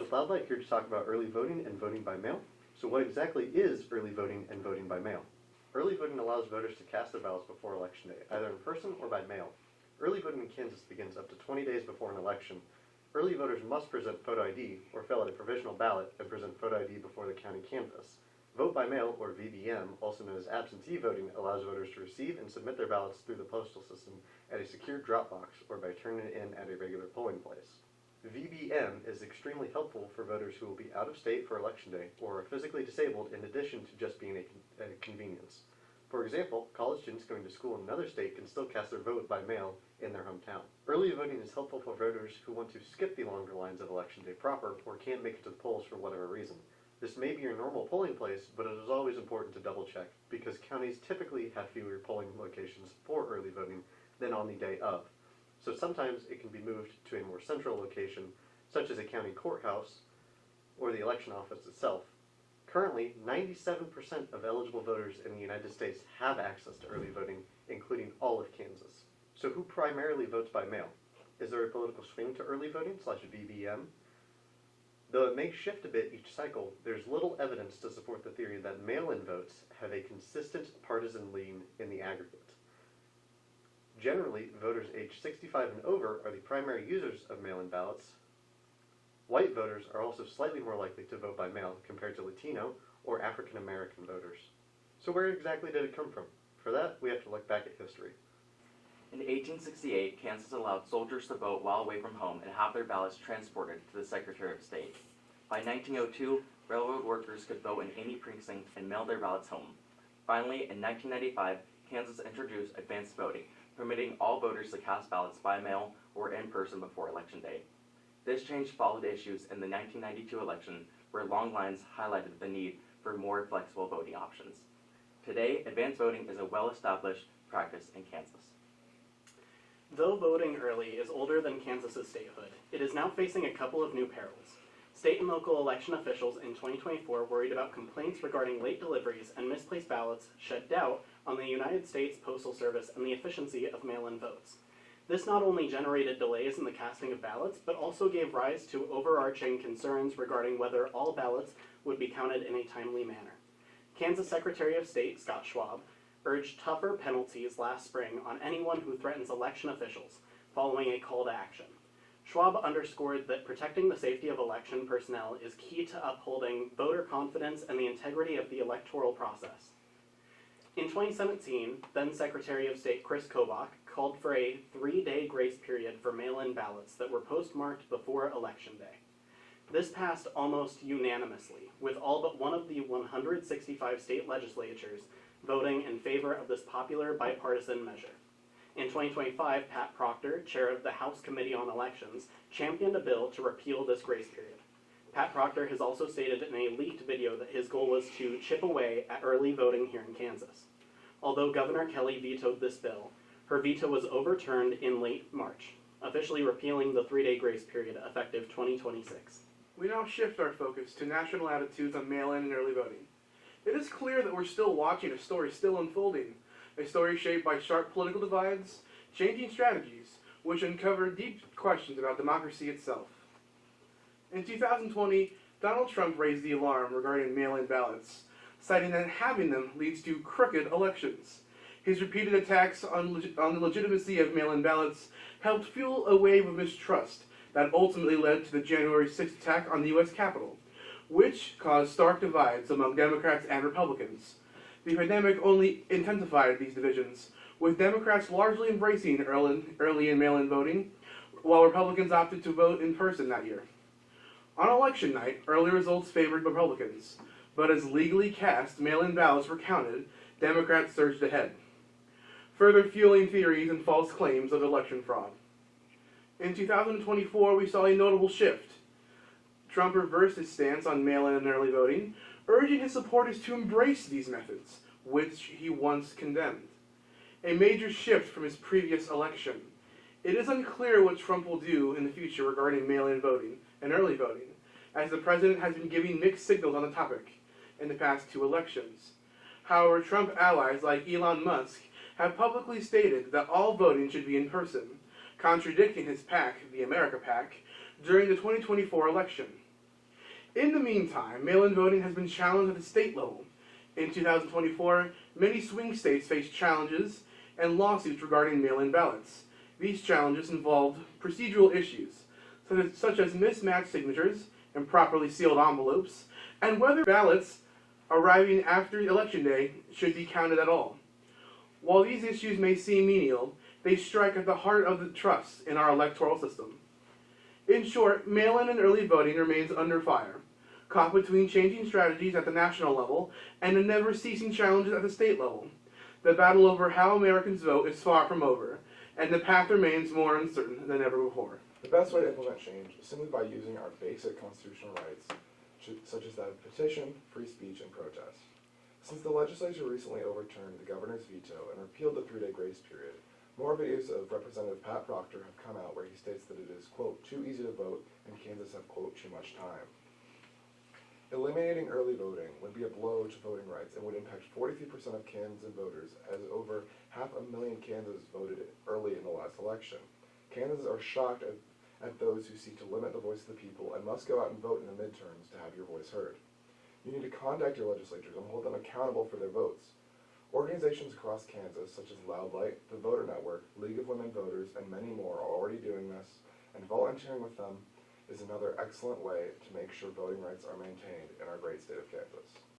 with Loudlight, here to talk about early voting and voting by mail. So what exactly is early voting and voting by mail? Early voting allows voters to cast their ballots before Election Day, either in person or by mail. Early voting in Kansas begins up to 20 days before an election. Early voters must present photo ID or fill out a provisional ballot and present photo ID before the county canvass. Vote by mail, or VBM, also known as absentee voting, allows voters to receive and submit their ballots through the postal system at a secure drop box or by turning it in at a regular polling place. VBM is extremely helpful for voters who will be out of state for Election Day or are physically disabled in addition to just being a convenience. For example, college students going to school in another state can still cast their vote by mail in their hometown. Early voting is helpful for voters who want to skip the longer lines of Election Day proper or can't make it to the polls for whatever reason. This may be your normal polling place, but it is always important to double check because counties typically have fewer polling locations for early voting than on the day of. So sometimes it can be moved to a more central location, such as a county courthouse or the election office itself. Currently, 97% of eligible voters in the United States have access to early voting, including all of Kansas. So who primarily votes by mail? Is there a political swing to early voting / VBM? Though it may shift a bit each cycle, there's little evidence to support the theory that mail-in votes have a consistent partisan lean in the aggregate. Generally, voters aged 65 and over are the primary users of mail-in ballots. White voters are also slightly more likely to vote by mail compared to Latino or African American voters. So where exactly did it come from? For that, we have to look back at history. In 1868, Kansas allowed soldiers to vote while away from home and have their ballots transported to the Secretary of State. By 1902, railroad workers could vote in any precinct and mail their ballots home. Finally, in 1995, Kansas introduced advanced voting, permitting all voters to cast ballots by mail or in person before Election Day. This change followed issues in the 1992 election, where long lines highlighted the need for more flexible voting options. Today, advanced voting is a well-established practice in Kansas. Though voting early is older than Kansas's statehood, it is now facing a couple of new perils. State and local election officials in 2024 worried about complaints regarding late deliveries and misplaced ballots shed doubt on the United States Postal Service and the efficiency of mail-in votes. This not only generated delays in the casting of ballots, but also gave rise to overarching concerns regarding whether all ballots would be counted in a timely manner. Kansas Secretary of State Scott Schwab urged tougher penalties last spring on anyone who threatens election officials, following a call to action. Schwab underscored that protecting the safety of election personnel is key to upholding voter confidence and the integrity of the electoral process. In 2017, then Secretary of State Chris Kobach called for a 3-day grace period for mail-in ballots that were postmarked before Election Day. This passed almost unanimously, with all but one of the 165 state legislatures voting in favor of this popular bipartisan measure. In 2025, Pat Proctor, chair of the House Committee on Elections, championed a bill to repeal this grace period. Pat Proctor has also stated in a leaked video that his goal was to chip away at early voting here in Kansas. Although Governor Kelly vetoed this bill, her veto was overturned in late March, officially repealing the 3-day grace period effective 2026. We now shift our focus to national attitudes on mail-in and early voting. It is clear that we're still watching a story still unfolding, a story shaped by sharp political divides, changing strategies, which uncover deep questions about democracy itself. In 2020, Donald Trump raised the alarm regarding mail-in ballots, citing that having them leads to crooked elections. His repeated attacks on the legitimacy of mail-in ballots helped fuel a wave of mistrust that ultimately led to the January 6th attack on the U.S. Capitol, which caused stark divides among Democrats and Republicans. The pandemic only intensified these divisions, with Democrats largely embracing early and mail-in voting, while Republicans opted to vote in person that year. On election night, early results favored Republicans, but as legally cast mail-in ballots were counted, Democrats surged ahead, further fueling theories and false claims of election fraud. In 2024, we saw a notable shift. Trump reversed his stance on mail-in and early voting, urging his supporters to embrace these methods, which he once condemned. A major shift from his previous election. It is unclear what Trump will do in the future regarding mail-in voting and early voting, as the president has been giving mixed signals on the topic in the past 2 elections. However, Trump allies like Elon Musk have publicly stated that all voting should be in person, contradicting his PAC, the America PAC, during the 2024 election. In the meantime, mail-in voting has been challenged at the state level. In 2024, many swing states faced challenges and lawsuits regarding mail-in ballots. These challenges involved procedural issues, such as mismatched signatures, improperly sealed envelopes, and whether ballots arriving after Election Day should be counted at all. While these issues may seem menial, they strike at the heart of the trust in our electoral system. In short, mail-in and early voting remains under fire, caught between changing strategies at the national level and the never-ceasing challenges at the state level. The battle over how Americans vote is far from over, and the path remains more uncertain than ever before. The best way to implement change is simply by using our basic constitutional rights, such as that of petition, free speech, and protest. Since the legislature recently overturned the governor's veto and repealed the 3-day grace period, more videos of Representative Pat Proctor have come out where he states that it is, quote, too easy to vote and Kansas have, quote, too much time. Eliminating early voting would be a blow to voting rights and would impact 43% of Kansas voters, as over 500,000 Kansans voted early in the last election. Kansans are shocked at those who seek to limit the voice of the people and must go out and vote in the midterms to have your voice heard. You need to contact your legislatures and hold them accountable for their votes. Organizations across Kansas, such as Loud Light, the Voter Network, League of Women Voters, and many more are already doing this, and volunteering with them is another excellent way to make sure voting rights are maintained in our great state of Kansas.